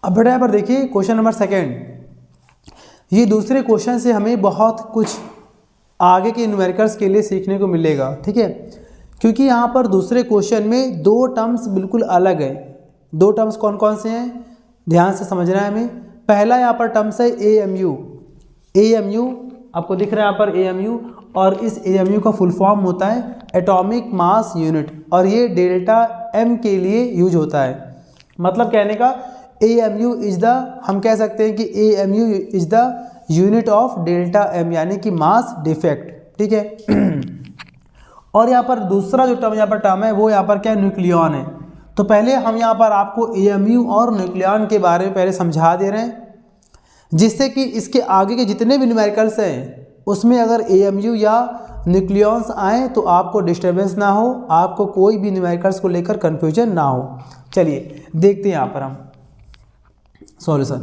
अब बेटा यहाँ पर देखिए क्वेश्चन नंबर सेकेंड। ये दूसरे क्वेश्चन से हमें बहुत कुछ आगे के न्यूमेरिकल्स के लिए सीखने को मिलेगा, ठीक है। क्योंकि यहाँ पर दूसरे क्वेश्चन में दो टर्म्स बिल्कुल अलग है। दो टर्म्स कौन कौन से हैं, ध्यान से समझना है हमें। पहला यहाँ पर टर्म्स है AMU। AMU आपको दिख रहा है यहाँ पर AMU, और इस AMU का फुल फॉर्म होता है एटॉमिक मास यूनिट, और ये डेल्टा M के लिए यूज होता है। मतलब कहने का AMU इज द, हम कह सकते हैं कि AMU is the unit of delta M, यानी कि मास डिफेक्ट, ठीक है। और यहाँ पर दूसरा जो टर्म यहाँ पर टर्म है वो यहाँ पर क्या है, न्यूक्लियॉन है। तो पहले हम यहाँ पर आपको AMU और न्यूक्लियॉन के बारे में पहले समझा दे रहे हैं, जिससे कि इसके आगे के जितने भी न्यूमेरिकल्स हैं उसमें अगर AMU या न्यूक्लियॉन्स आए तो आपको डिस्टर्बेंस ना हो, आपको कोई भी न्यूमेरिकल्स को लेकर कन्फ्यूजन ना हो। चलिए देखते हैं यहाँ पर हम सॉल्यूशन।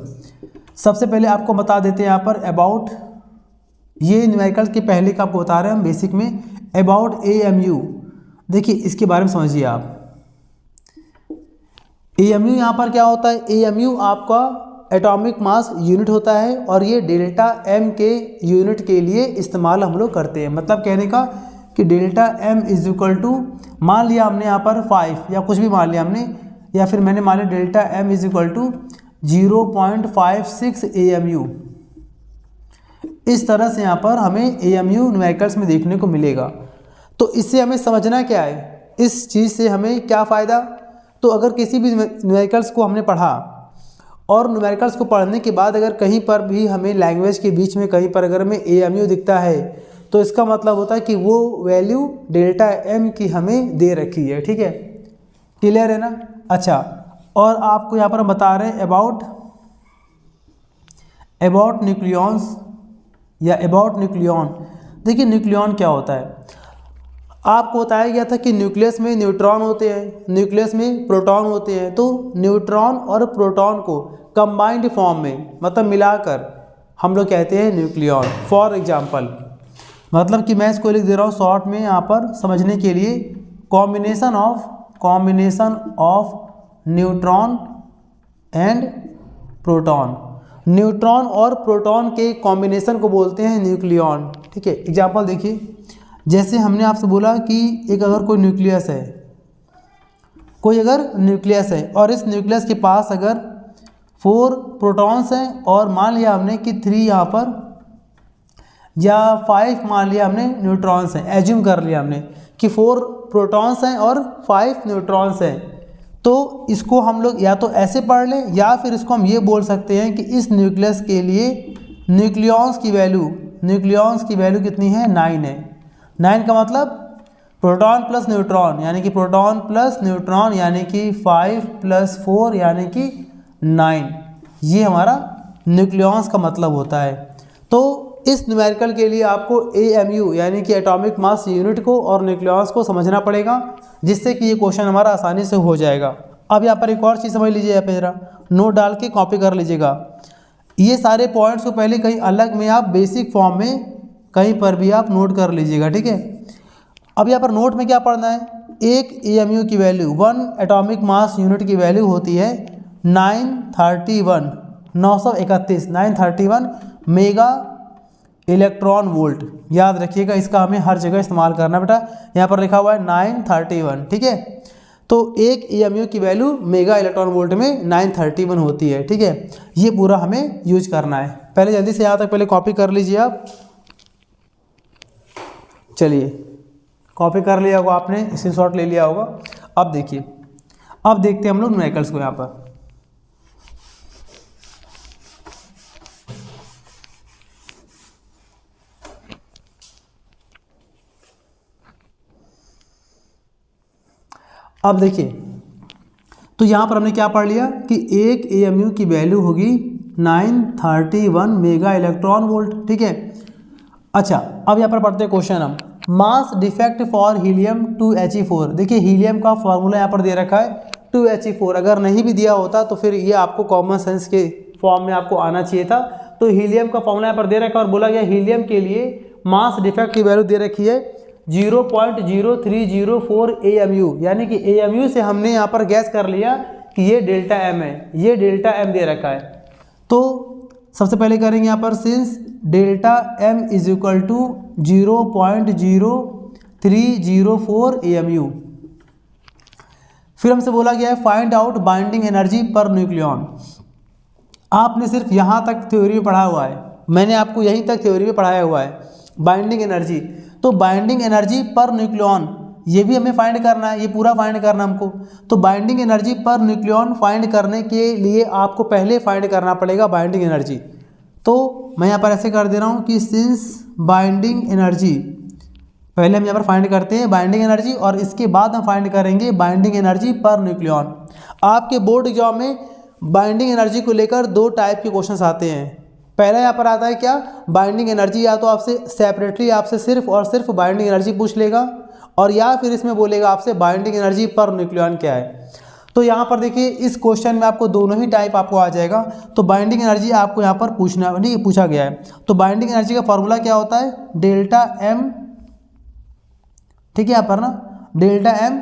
सबसे पहले आपको बता देते हैं यहाँ पर अबाउट, ये न्यूमेरिकल्स के पहले का आपको बता रहे हैं हम बेसिक में, अबाउट AMU। देखिए इसके बारे में समझिए आप। AMU यहाँ पर क्या होता है, AMU आपका एटॉमिक मास यूनिट होता है, और ये डेल्टा M के यूनिट के लिए इस्तेमाल हम लोग करते हैं। मतलब कहने का कि delta M is equal to, मान लिया हमने यहाँ पर 5 या कुछ भी मान लिया हमने, या फिर मैंने मान लिया delta M is equal to 0.56 AMU। इस तरह से यहाँ पर हमें AMU न्यूमेरिकल्स में देखने को मिलेगा। तो इससे हमें समझना क्या है, इस चीज़ से हमें क्या फ़ायदा। तो अगर किसी भी न्यूमेरिकल्स को हमने पढ़ा और न्यूमेरिकल्स को पढ़ने के बाद अगर कहीं पर भी हमें लैंग्वेज के बीच में कहीं पर अगर हमें AMU दिखता है तो इसका मतलब होता है कि वो वैल्यू डेल्टा M की हमें दे रखी है, ठीक है। क्लियर है ना। अच्छा, और आपको यहाँ पर हम बता रहे हैं अबाउट न्यूक्लियॉन्स या अबाउट न्यूक्लियॉन। देखिए न्यूक्लियॉन क्या होता है, आपको बताया गया था कि न्यूक्लियस में न्यूट्रॉन होते हैं, न्यूक्लियस में प्रोटॉन होते हैं। तो न्यूट्रॉन और प्रोटॉन को कंबाइंड फॉर्म में मतलब मिलाकर हम लोग कहते हैं न्यूक्लियॉन। फॉर एग्जांपल, मतलब कि मैं इसको लिख दे रहा हूँ शॉर्ट में यहाँ पर समझने के लिए, combination of neutron and proton. Neutron और प्रोटॉन के कॉम्बिनेशन को बोलते हैं न्यूक्लियॉन, ठीक है। एग्जांपल देखिए, जैसे हमने आपसे बोला कि एक अगर कोई न्यूक्लियस है और इस न्यूक्लियस के पास अगर 4 प्रोटॉन्स हैं और मान लिया हमने कि 3 यहाँ पर या 5 मान लिया हमने न्यूट्रॉन्स हैं, एज्यूम कर लिया हमने कि 4 प्रोटॉन्स हैं और 5 न्यूट्रॉन्स हैं। तो इसको हम लोग या तो ऐसे पढ़ लें या फिर इसको हम ये बोल सकते हैं कि इस न्यूक्लियस के लिए न्यूक्लियॉन्स की वैल्यू कितनी है, 9 है। 9 का मतलब प्रोटॉन प्लस न्यूट्रॉन यानी कि 5 + 4 यानी कि 9, ये हमारा न्यूक्लियॉन्स का मतलब होता है। तो इस न्यूमेरिकल के लिए आपको AMU यानी कि एटॉमिक मास यूनिट को और न्यूक्लियॉन्स को समझना पड़ेगा, जिससे कि ये क्वेश्चन हमारा आसानी से हो जाएगा। अब यहाँ पर एक और चीज़ समझ लीजिए, यहाँ पे जरा नोट डाल के कॉपी कर लीजिएगा। ये सारे पॉइंट्स को पहले कहीं अलग में आप बेसिक फॉर्म में कहीं पर भी आप नोट कर लीजिएगा, ठीक है। अब यहाँ पर नोट में क्या पढ़ना है, एक AMU की वैल्यू 1 एटॉमिक मास यूनिट की वैल्यू होती है 931 मेगा इलेक्ट्रॉन वोल्ट। याद रखिएगा, इसका हमें हर जगह इस्तेमाल करना बेटा। यहाँ पर लिखा हुआ है 931, ठीक है। तो एक AMU की वैल्यू मेगा इलेक्ट्रॉन वोल्ट में 931 होती है, ठीक है। ये पूरा हमें यूज करना है। पहले जल्दी से यहाँ तक पहले कॉपी कर लीजिए आप। चलिए, कॉपी कर लिया होगा आपने, स्क्रीनशॉट ले लिया होगा। अब देखिए, अब देखते हैं हम लोग न्यूमेरिकल्स को यहाँ पर। अब देखिए, तो यहाँ पर हमने क्या पढ़ लिया कि एक AMU की वैल्यू होगी 931 मेगा इलेक्ट्रॉन वोल्ट, ठीक है। अच्छा, अब यहाँ पर पढ़ते हैं क्वेश्चन हम, mass defect for helium 2He4। देखिए हीलियम का फॉर्मूला यहाँ पर दे रखा है 2He4। अगर नहीं भी दिया होता तो फिर ये आपको कॉमन सेंस के फॉर्म में आपको आना चाहिए था। तो हीलियम का फॉर्मूला यहाँ पर दे रखा है और बोला गया हीलियम के लिए मास डिफेक्ट की वैल्यू दे रखी है 0.0304 AMU, यानी कि AMU से हमने यहाँ पर गैस कर लिया कि ये डेल्टा एम है, ये डेल्टा एम दे रखा है। तो सबसे पहले करेंगे यहाँ पर since delta M is equal to 0.0304 AMU। फिर हमसे बोला गया है find out binding energy per nucleon. आपने सिर्फ यहाँ तक थ्योरी में पढ़ा हुआ है, मैंने आपको यहीं तक थ्योरी में पढ़ाया हुआ है बाइंडिंग एनर्जी। तो बाइंडिंग एनर्जी पर न्यूक्लियन ये भी हमें फाइंड करना है, ये पूरा फाइंड करना हमको। तो binding energy per nucleon find करने के लिए आपको पहले फाइंड करना पड़ेगा बाइंडिंग एनर्जी। तो मैं यहाँ पर ऐसे कर दे रहा हूँ कि सिंस बाइंडिंग एनर्जी, पहले हम यहाँ पर फाइंड करते हैं बाइंडिंग एनर्जी और इसके बाद हम फाइंड करेंगे बाइंडिंग एनर्जी पर न्यूक्लियन। आपके बोर्ड एग्जाम में बाइंडिंग एनर्जी को लेकर दो टाइप के क्वेश्चंस आते हैं। पहला यहाँ पर आता है क्या, बाइंडिंग एनर्जी, या तो आपसे सेपरेटली आपसे सिर्फ और सिर्फ बाइंडिंग एनर्जी पूछ लेगा, और या फिर इसमें बोलेगा आपसे बाइंडिंग एनर्जी पर न्यूक्लियन क्या है। तो यहाँ पर देखिए इस क्वेश्चन में आपको दोनों ही टाइप आपको आ जाएगा। तो बाइंडिंग एनर्जी आपको यहाँ पर पूछा गया है। तो बाइंडिंग एनर्जी का फॉर्मूला क्या होता है, डेल्टा एम, ठीक है यहाँ पर ना, delta M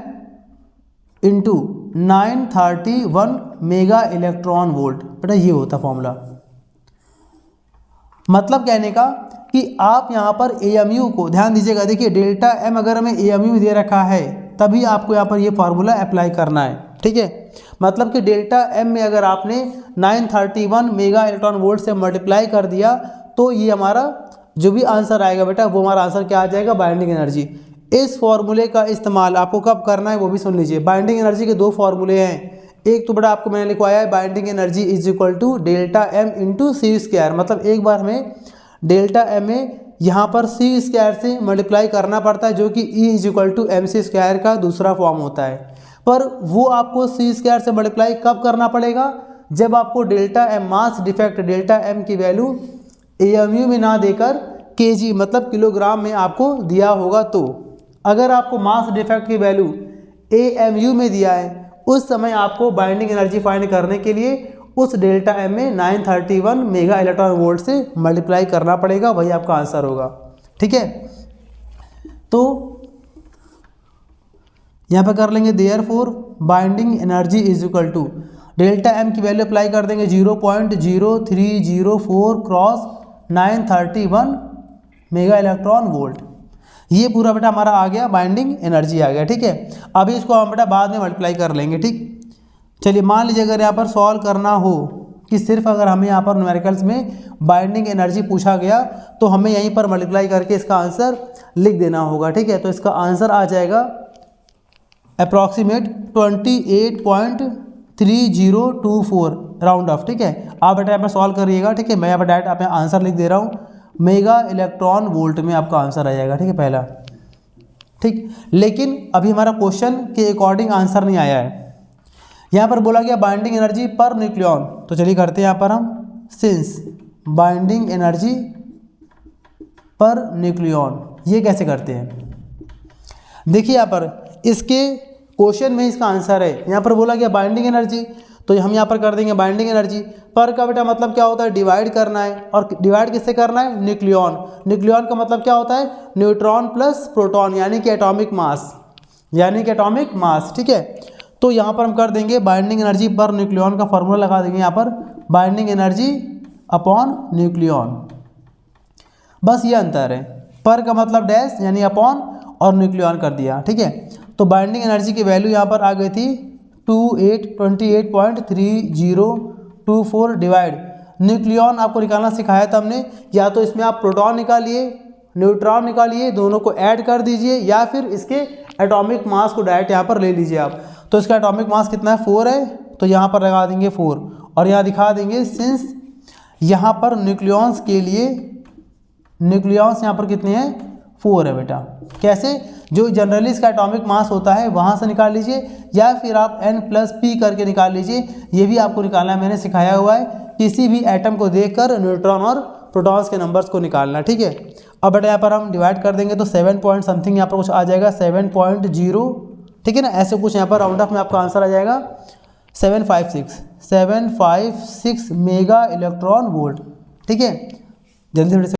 into 931 mega electron volt, बेटा ये होता फॉर्मूला। मतलब कहने का कि आप यहाँ पर AMU को ध्यान दीजिएगा, देखिए डेल्टा एम अगर हमें AMU दे रखा है तभी आपको यहाँ पर ये फार्मूला अप्लाई करना है, ठीक है। मतलब कि डेल्टा एम में अगर आपने 931 मेगा इलेक्ट्रॉन वोल्ट से मल्टीप्लाई कर दिया तो ये हमारा जो भी आंसर आएगा बेटा वो हमारा आंसर क्या आ जाएगा, बाइंडिंग एनर्जी। इस फॉर्मूले का इस्तेमाल आपको कब करना है वो भी सुन लीजिए। बाइंडिंग एनर्जी के दो फॉर्मूले हैं, एक तो बेटा आपको मैंने लिखवाया है binding energy is equal to delta M into c square. मतलब एक बार हमें डेल्टा एम में यहाँ पर सी स्क्वायर से मल्टीप्लाई करना पड़ता है, जो कि E is equal to M c square का दूसरा फॉर्म होता है। पर वो आपको सी स्क्वायर से मल्टीप्लाई कब करना पड़ेगा, जब आपको delta M mass defect delta M की वैल्यू AMU में ना देकर kg मतलब किलोग्राम में आपको दिया होगा। तो अगर आपको मास डिफेक्ट की वैल्यू AMU में दिया है उस समय आपको बाइंडिंग एनर्जी फाइंड करने के लिए उस डेल्टा एम में 931 मेगा इलेक्ट्रॉन वोल्ट से मल्टीप्लाई करना पड़ेगा, वही आपका आंसर होगा, ठीक है। तो यहाँ पे कर लेंगे therefore binding energy is equal to delta M की वैल्यू अप्लाई कर देंगे 0.0304 क्रॉस 931 मेगा इलेक्ट्रॉन वोल्ट। ये पूरा बेटा हमारा आ गया, बाइंडिंग एनर्जी आ गया, ठीक है। अभी इसको हम बेटा बाद में मल्टीप्लाई कर लेंगे, ठीक। चलिए मान लीजिए अगर यहाँ पर सॉल्व करना हो कि सिर्फ अगर हमें यहाँ पर न्यूमेरिकल्स में बाइंडिंग एनर्जी पूछा गया तो हमें यहीं पर मल्टीप्लाई करके इसका आंसर लिख देना होगा, ठीक है। तो इसका आंसर आ जाएगा अप्रॉक्सीमेट 28.3024 राउंड ऑफ, ठीक है। आप बेटा यहाँ पर सॉल्व करिएगा, ठीक है। मैं यहाँ पर डायरेक्ट आप आंसर लिख दे रहा हूँ, मेगा इलेक्ट्रॉन वोल्ट में आपका आंसर आ जाएगा, ठीक है, पहला, ठीक। लेकिन अभी हमारा क्वेश्चन के अकॉर्डिंग आंसर नहीं आया है। यहाँ पर बोला गया बाइंडिंग एनर्जी पर न्यूक्लियन, तो चलिए करते हैं यहाँ पर हम since binding energy per nucleon. ये कैसे करते हैं, देखिए यहाँ पर इसके क्वेश्चन में इसका आंसर है। यहाँ पर बोला गया बाइंडिंग एनर्जी, तो हम यहाँ पर कर देंगे बाइंडिंग एनर्जी। पर का बेटा मतलब क्या होता है, डिवाइड करना है, और डिवाइड किससे करना है, न्यूक्लियन। न्यूक्लियन का मतलब क्या होता है, न्यूट्रॉन प्लस प्रोटॉन, यानी कि एटॉमिक मास, यानी कि एटॉमिक मास, ठीक है। तो यहाँ पर हम कर देंगे बाइंडिंग एनर्जी पर न्यूक्लियन का फॉर्मूला लगा देंगे यहाँ पर बाइंडिंग एनर्जी अपॉन न्यूक्लियन। बस ये अंतर है, पर का मतलब डैश यानी अपॉन और न्यूक्लियन कर दिया, ठीक है। तो बाइंडिंग एनर्जी की वैल्यू यहाँ पर आ गई थी 28.3024 डिवाइड न्यूक्लियन आपको निकालना सिखाया था हमने। या तो इसमें आप प्रोटॉन निकालिए, न्यूट्रॉन निकालिए, दोनों को ऐड कर दीजिए, या फिर इसके एटॉमिक मास को डायरेक्ट यहाँ पर ले लीजिए आप। तो इसका एटॉमिक मास कितना है, 4 है, तो यहाँ पर लगा देंगे 4, और यहाँ दिखा देंगे सिंस यहाँ पर न्यूक्लियंस के लिए न्यूक्लियंस यहाँ पर कितने हैं, 4 है बेटा। कैसे, जो जनरली इसका एटॉमिक मास होता है वहाँ से निकाल लीजिए, या फिर आप N+P करके निकाल लीजिए। ये भी आपको निकालना है, मैंने सिखाया हुआ है, किसी भी एटम को देखकर न्यूट्रॉन और प्रोटॉन्स के नंबर्स को निकालना, ठीक है। अब बेटा यहाँ पर हम डिवाइड कर देंगे तो 7 पॉइंट समथिंग यहाँ पर कुछ आ जाएगा, 7.0, ठीक है ना, ऐसे कुछ यहाँ पर राउंड ऑफ में आपका आंसर आ जाएगा 756 मेगा इलेक्ट्रॉन वोल्ट, ठीक है। जल्दी से